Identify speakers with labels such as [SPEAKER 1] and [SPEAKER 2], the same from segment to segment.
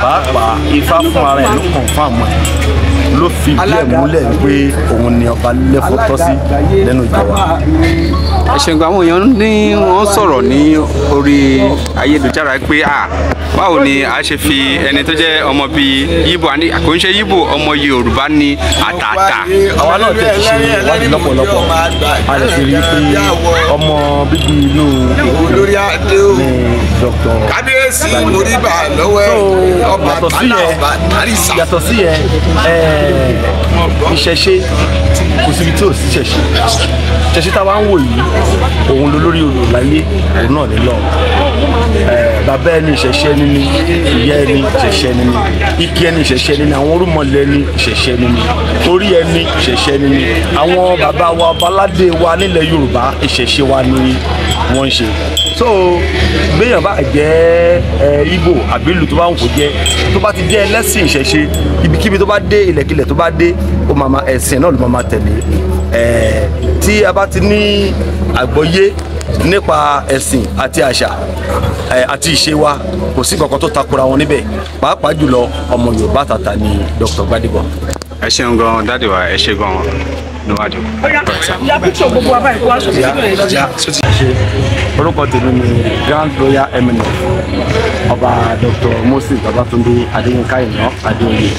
[SPEAKER 1] pàápàá Ifá fún ara ẹ̀ ló confirm ẹ̀ ló fi díẹ̀ múlẹ̀ pé òun ni ọba lẹ́fọ̀ọ́ tọ́ sí lẹ́nu ìjọ wa.
[SPEAKER 2] ẹ̀ṣẹ̀gbọ́n àwọn èèyàn ní wọ́n sọ̀rọ̀ ní orí ayélujára pé báwo ni a ṣe fi ẹni tó jẹ́ ọmọ bíi Yíbò kò ń ṣe Yíbò ọmọ Yorùbá ní àtàtà.
[SPEAKER 1] àwa náà tẹ̀ ṣe ìwádìí lọ́pọ̀lọpọ̀ a lè fi rí i pé ọmọ bíbí inú
[SPEAKER 3] olórí adé o
[SPEAKER 1] ní Dr.
[SPEAKER 3] kábíyèsí oríbà lọ́wọ́ ọba tálà ọba àrísà.
[SPEAKER 1] yàtọ̀ sí yẹn ìṣẹ̀ṣe kò síbi tí ò sí ìṣẹ̀ṣe táwa ń wò yìí òun lolórí odò láyé òun náà nílò bàbá ẹni ìṣẹ̀ṣe ẹni ni ìyá ẹni ìṣẹ̀ṣe ẹni ni ike ẹni ìṣẹ̀ṣe ẹni ni àwọn orúmọlẹ̀ ẹni ìṣẹ̀ṣe ẹni ni orí ẹni ìṣẹ̀ṣe ẹni ni àwọn bàbá wa ọbaládé wa nílẹ̀ Yorùbá ìṣẹ̀ṣe wa ni wọ́n ń ṣe so gbéyàn bá jẹ́ Ìgbò àbí ìlú tó bá ń kó jẹ́ tó bá ti jẹ́ ẹlẹ́sìn ìṣẹ̀ṣe ibikíbi tó bá dé ilẹ̀kílẹ̀ tó bá dé ó máa ẹ̀sìn náà ló máa tẹ̀lé tí a bá ti ní àgbọ́yé nípa ẹ̀sìn àti àṣà àti ìṣe wa kò sí kankan tó takora wọn níbẹ̀ pàápàá jùlọ ọmọ Yorùbá tàtà ni Dr. Gbádébọ̀.
[SPEAKER 2] ẹ ṣeun gan dáàdì wa ẹ ṣe gan níwájú.
[SPEAKER 1] orúkọ tèmi ni Grand Royal Eminence ọba Dr. Moses Babatunde Adéyínká Ìná Adéoyè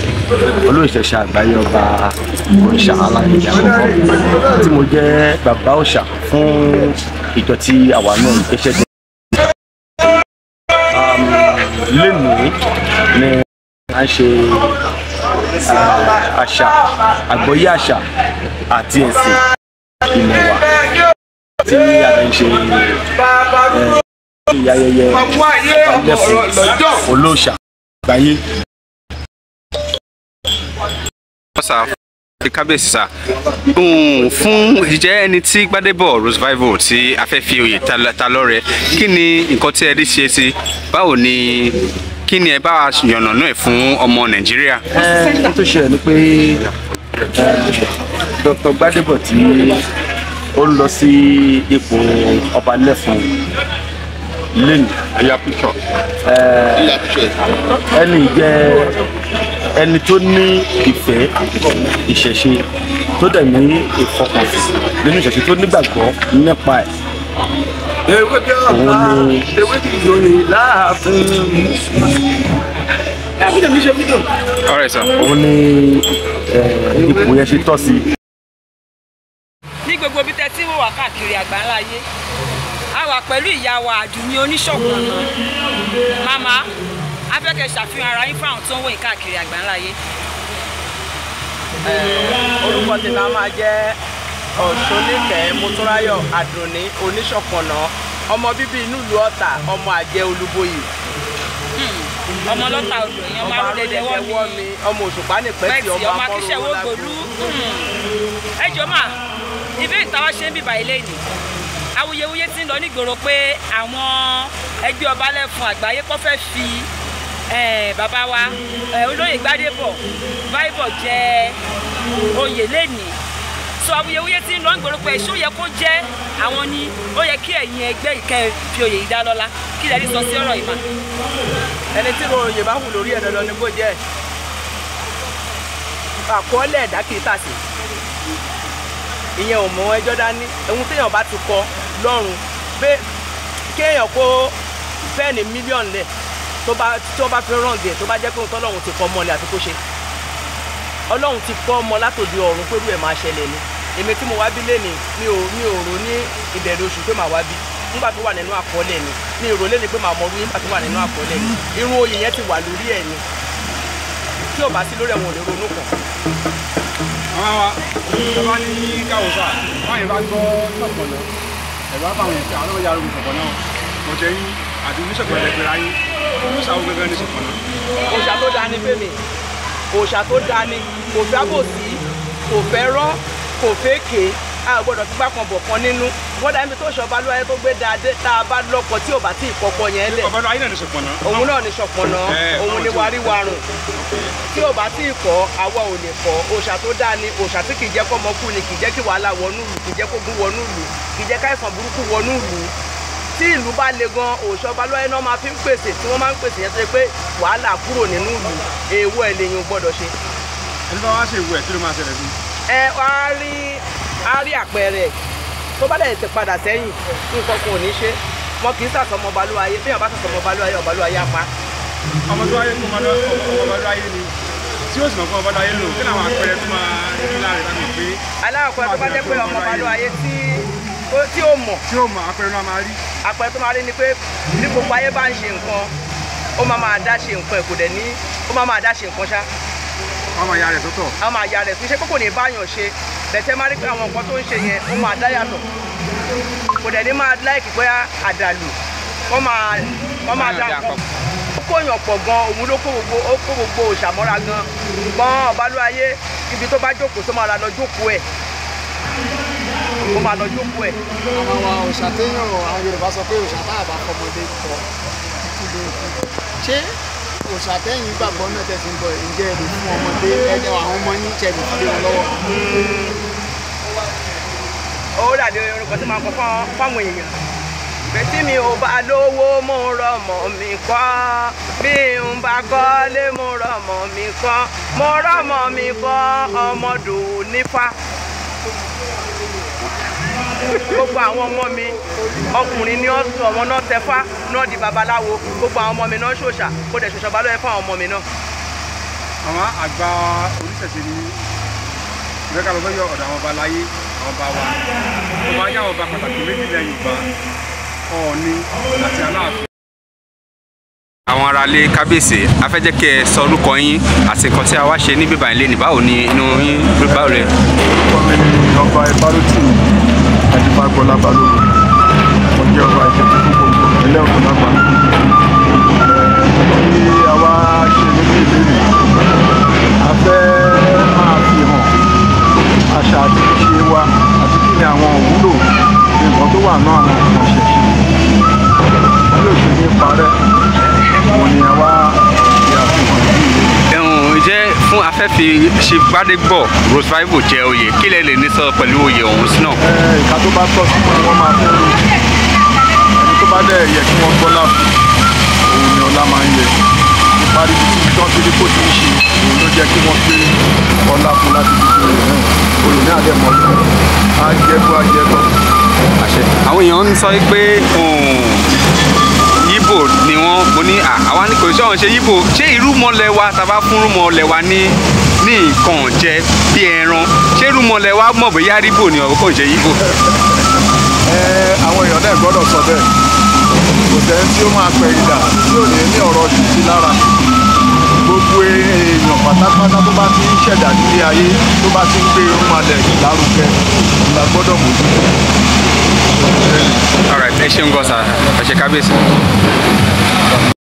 [SPEAKER 1] olóòṣèṣà àgbáyé ọba òrìṣà alágbèjà àkọ́kọ́ tí mo jẹ́ bàbá òòṣà fún ìjọ tí àwa náà ń gbéṣẹ́ dé. lẹ́nìí ni a ń ṣe àṣà àgbọ́yé àṣà àti ẹ̀sìn ilẹ̀ wa tí a lè ṣe ayẹyẹ ọlẹ́fún olóòṣà àgbáyé.
[SPEAKER 2] kábíyèsí sá fún ìjẹ́ ẹni tí Gbádébọ̀ Rosevival tí a fẹ́ fi oyè ta lọ́rẹ kí ni nǹkan tí ẹ rí ṣe sí báwo ni kí ni ẹ bá yànnàná ẹ̀ fún ọmọ Nàìjíríà.
[SPEAKER 1] n tó ṣe ni pé Dr. Gbádébọ̀ tí ó lọ sí ipò ọba lẹ́fún lẹ́nu ẹni jẹ́ ẹni tó ní ìfẹ́ ìṣẹ̀ṣe tó dẹ̀ ní ìfọkànsìn nínú ìṣẹ̀ṣe tó nígbàgbọ́ nípa ẹ̀. òun ni òun ni ipò yẹn ṣe tọ́ sí.
[SPEAKER 4] ní gbogbo ibi tẹ́ tí wọ́n wà káàkiri àgbáńlá ayé a wà pẹ̀lú ìyá wa Àdùnní Oníṣọ̀pọ̀nà màmá afẹ́kẹ́ ṣàfihàn ara yín fún àwọn tó ń wò yín káàkiri àgbáńlá ayé.
[SPEAKER 5] orúkọ tèmi á máa jẹ́ Ọ̀ṣúnníkẹ́ Motúnráyọ̀ Àdùnní Oníṣọ̀pọ̀nà ọmọ bíbí inú ìlú Ọ̀tà ọmọ Àjẹ́ Olúbóyè.
[SPEAKER 4] ọmọ lọ́tà odò yẹn ọmọ arúgbẹ́dẹ́ wọ́ mi
[SPEAKER 5] ọmọ Òṣùpá nìpẹ́ tí ọmọ
[SPEAKER 4] akíṣẹ́wó gbòlú. ẹ jọ máa ibi ìtawá ṣe ń bíbá ilé ìdì awuyewuye ti ń lọ nígboro pé àwọn ẹgbẹ́ ọba lẹ́fún àgbáyé kọ́ fẹ́ fi bàbá wa olóyè Gbádébọ̀ Rosevival jẹ oyè lẹ́nìí so awuyewuye ti ń lọ nígboro pé ṣó yẹ kó jẹ́ àwọn ni ó yẹ kí ẹ̀yin ẹgbẹ́ ìkẹ́ fi oyè yìí dá lọ́lá kí lẹ́ẹ̀rí sọ sí ọ̀rọ̀ ìmọ̀.
[SPEAKER 5] ẹni tí oyè bá wù lórí ẹ̀ dandan ni kó jẹ́ àkọọ́lẹ̀ ẹ̀dá kì í tàsí ìyẹn ò mọ ẹjọ́ dání ohun téèyàn bá ti kọ lọ́rùn pé kéèyàn kó fẹ́ẹ̀nì mílíọ̀nù lẹ̀ tó bá fi rán gẹ̀ tó bá jẹ́ pé ohun tọ́lọ́run ti kọ́ ọmọ lẹ̀ àti kó ṣe ọlọ́run ti kọ́ ọmọ látòdì ọ̀run pé irú ẹ̀ máa ṣẹlẹ̀ ni èmi tí mo wá bí lénìí mi ò rò ní ìbẹ̀rẹ̀ oṣù pé màá wá bí nígbà tó wà nínú àkọọ́lẹ̀ ni mi ò rò léni pé màá mọ orí nígbà tó wà nínú àkọọ́lẹ̀ ni irun oyè yẹn ti wà lórí ẹ̀ ni tí ò bá sí lórí ẹ̀wọ̀n ò lè ronú kàn.
[SPEAKER 6] àwọn wa ìjọba ní káwọ́sà wọ́n yẹn bá gbọ́ Ṣọ̀pọ̀nà ẹ̀rọ àbáwọn ìfẹ́ àwọn ọlọ́wọ́ yàrá Ṣọ̀pọ̀nà mo jẹ́ yín àti Oníṣọ̀pọ̀nà ẹgbẹ̀rẹ̀ ayé oníṣàwọ̀ gẹ́gẹ́ ní Ṣọ̀pọ̀nà.
[SPEAKER 5] òòṣà tó dáa ní fèmí òòṣà tó dáa ní kò fẹ́ àbòsí kò fẹ́ rọ́ kò fẹ́ ké a gbọ́dọ̀ fi gbàkan bọ̀ kan nínú wọ́n dá ibi tó ṣọba lóyè tó gbé dáadé tá a bá lọ́kọ̀ tí ò bá tí ì kọ́kọ́ yẹn lẹ̀.
[SPEAKER 6] ọba ayé náà ní Ṣọ̀pọ̀nà.
[SPEAKER 5] òun náà ní Ṣọ̀pọ̀nà òun ní wáríwárùn tí ò bá tí ì kọ́ àwa ò lè kọ́ òòṣà tó dáa ni òòṣà tí kì í jẹ́ kọ́mọ kú ni kì í jẹ́ kí wàhálà wọnú ìlú kì í jẹ́ kógun wọnú ìlú kì í jẹ́ káìsàn burúkú wọnú ìlú tí ìlú bá le gan òòṣà Ọbalúayé náà máa fi ń pèsè tí wọ́n máa ń pèsè yẹn tó yẹ pé wàhálà kúrò nínú ìlú èèwọ̀ ẹ̀ lèyìn gbọ́dọ̀ ṣe.
[SPEAKER 6] ẹni bá wá ṣe ìwé ẹ̀ kí ló máa ṣẹlẹ̀ sí.
[SPEAKER 5] á rí àpẹẹrẹ tó bá dẹ̀ ti padà sẹ́yìn nǹkan kan ò ní ṣe wọn kì í sàsọmọ Ọbalúayé bí wọn bá sàsọmọ Ọbalúayé á pa.
[SPEAKER 6] ọmọ tó wáyé fún Ọbalúayé ni tí ó sì mọ̀ fún Ọbalúayé lò kí làwọn àpẹẹrẹ tó máa rí láàrin láti pé.
[SPEAKER 5] aláwọ̀ tó bá jẹ́ pé ọmọ Ọbalúayé tí ó mọ̀
[SPEAKER 6] àpẹẹrẹ náà máa rí.
[SPEAKER 5] àpẹẹrẹ tó máa rí ni pé bí gbogbo ayé bá ń ṣe nǹkan ó máa dá ṣe nǹkan ẹ̀ kò dẹ̀ ní ó máa dá ṣe nǹkan ṣá.
[SPEAKER 6] wọ́n máa ya rẹ̀ sọ́tọ̀.
[SPEAKER 5] wọ́n máa ya rẹ̀ sí iṣẹ́ kókò ní báyàn ṣe bẹ̀tẹ̀ máa rí pé àwọn nǹkan tó ń ṣe yẹn ó máa dá yàtọ̀ kò dẹ̀ ní máa láìkì pé àdàlù wọ́n máa dá nǹkan. ó kóyàn pọ̀ gan òun ló kó gbogbo òṣàmọ́ra gan gbọ́n Ọbalúayé ibi tó bá jókòó tó máa lọ jókòó ẹ̀ ó máa lọ jókòó ẹ̀.
[SPEAKER 7] àwọn òòṣà téèyàn àwọn Yorùbá sọ pé òòṣà tá a bá fọmọdé kọ títí lé kú ṣé òòṣà tẹ́yìn gbàgbọ́ náà tẹ̀sí ń bọ̀ ǹjẹ́ èrè fún ọmọdé ẹ̀jẹ̀ àwọn ọmọ yín ṣe lè fi lé wọn lọ́wọ́.
[SPEAKER 5] ó dàbí orúkọ tí máa kọ fáwọn èèyàn bẹ́tí mi ò bá lówó mo rọmọ mi kọ́ bí n bá kọ́lé mo rọmọ mi kọ́ mo rọmọ mi kọ́ ọmọdù nífà gbogbo àwọn ọmọ mi ọkùnrin ní ọ̀sùn ọmọ náà tẹfá náà di babaláwo gbogbo àwọn ọmọ mi náà ṣòṣà kó dẹ̀ ṣòṣà Ọbalúayé fún àwọn ọmọ mi náà.
[SPEAKER 6] àwọn àgbà oníṣẹ̀ṣe ni ìrẹ́ka lọ́sọ́ yọ ọ̀dọ̀ àwọn ọba láyé àwọn ọba wa tó máa yá àwọn ọba pàtàkì méjì lẹ́yìn Yorùbá Ọọ̀ni àti Aláàfin.
[SPEAKER 2] àwọn aráalé kábíyèsí a fẹ́ jẹ́ kí ẹ sọ orúkọ yín àti nǹkan tí a wá ṣe ní bíbá ilé ní báwo ni inú yín báwo rẹ.
[SPEAKER 1] orúkọ mi ni ọba Ìbárótì Adébágbọ́lá Balógun mo jẹ́ ọba ìṣẹ́jú fún gbogbo ìpínlẹ̀ Ògùn lápá. tí a wá ṣe níbi ìbéèrè a fẹ́ máa fi hàn àṣà àti ìṣe wa àti kí ni àwọn òwúlò nǹkan tó wà náà àwọn ọmọ ṣẹ̀ṣẹ̀ bí ó ṣe ní parẹ́ òun ni a wá ṣe àfihàn yìí.
[SPEAKER 2] Ǹjẹ́ fún afẹ́fẹ́ ṣe Gbádégbọ̀ Rosevival jẹ́ oyè kí lẹ lè ní sọ pẹ̀lú oyè ọ̀hún sí náà.
[SPEAKER 1] ìka tó bá tọ́ sí ni wọ́n máa fẹ́ lò ẹni tó bá dẹ̀ yẹ kí wọ́n gbọ́lá fún òun ni ọlá máa ń yẹ ìparí ibi tí tán tí kò tí ń ṣe òun ló jẹ́ kí wọ́n gbé ọlá fún láti fi ṣe oyè náà dẹ̀ mọ́ lọ á jẹ́ bó á jẹ́ tọ́.
[SPEAKER 2] àwọn èèyàn ń sọ pé Yíbò ni wọ́n mo ní àwa ní kò sí ọ̀hún ṣe Yíbò ṣé irúmọlẹ̀ wa tàbá fún irúmọlẹ̀ wa ní nǹkan jẹ bí ẹran ṣé irúmọlẹ̀ wa mọ̀ bóyá Yíbò ni ọ̀hún kò ṣe Yíbò.
[SPEAKER 1] àwọn èèyàn náà gbọ́dọ̀ sọ bẹ́ẹ̀ kò sẹ́ni tí ó máa pẹ̀ ìdà tí ò ní ọ̀rọ̀ ṣùtì lára gbogbo èèyàn pátápátá tó bá ti ń ṣẹ̀dá nílé ayé tó bá ti ń gbé irúnmọlẹ̀ lárugẹ la gbọ́dọ̀ mójútó.
[SPEAKER 2] All right, ẹ ṣeun gan sa ẹ ṣe kábíyèsí.